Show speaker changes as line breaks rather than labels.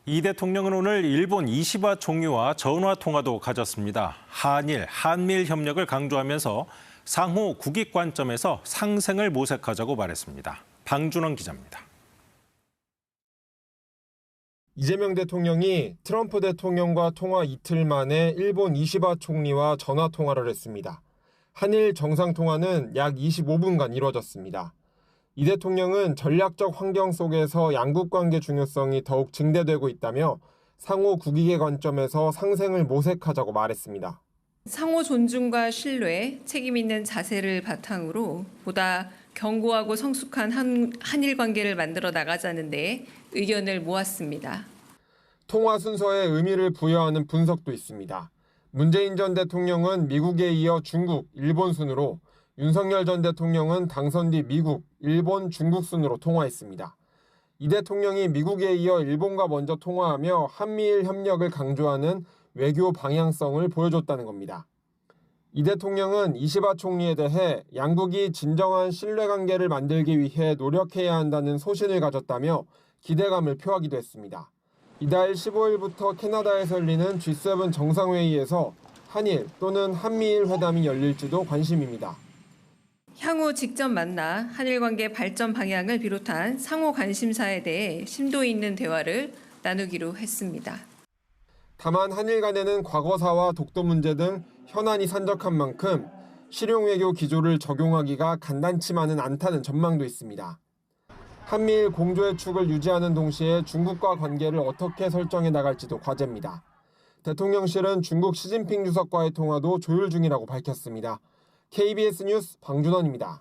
이 대통령은 오늘 일본 이시바 총리와 전화 통화도 가졌습니다. 한일, 한미일 협력을 강조하면서 상호 국익 관점에서 상생을 모색하자고 말했습니다. 방준원 기자입니다.
이재명 대통령이 트럼프 대통령과 통화 이틀 만에 일본 이시바 총리와 전화 통화를 했습니다. 한일 정상통화는 약 25분간 이뤄졌습니다. 이 대통령은 전략적 환경 속에서 양국 관계 중요성이 더욱 증대되고 있다며 상호 국익의 관점에서 상생을 모색하자고 말했습니다.
상호 존중과 신뢰, 책임 있는 자세를 바탕으로 보다 견고하고 성숙한 한일 관계를 만들어 나가자는 데 의견을 모았습니다.
통화 순서에 의미를 부여하는 분석도 있습니다. 문재인 전 대통령은 미국에 이어 중국, 일본 순으로, 윤석열 전 대통령은 당선 뒤 미국, 일본, 중국 순으로 통화했습니다. 이 대통령이 미국에 이어 일본과 먼저 통화하며 한미일 협력을 강조하는 외교 방향성을 보여줬다는 겁니다. 이 대통령은 이시바 총리에 대해 양국이 진정한 신뢰관계를 만들기 위해 노력해야 한다는 소신을 가졌다며 기대감을 표하기도 했습니다. 이달 15일부터 캐나다에서 열리는 G7 정상회의에서 한일 또는 한미일 회담이 열릴지도 관심입니다.
향후 직접 만나 한일 관계 발전 방향을 비롯한 상호 관심사에 대해 심도 있는 대화를 나누기로 했습니다.
다만 한일 간에는 과거사와 독도 문제 등 현안이 산적한 만큼 실용외교 기조를 적용하기가 간단치만은 않다는 전망도 있습니다. 한미일 공조의 축을 유지하는 동시에 중국과 관계를 어떻게 설정해 나갈지도 과제입니다. 대통령실은 중국 시진핑 주석과의 통화도 조율 중이라고 밝혔습니다. KBS 뉴스 방준원입니다.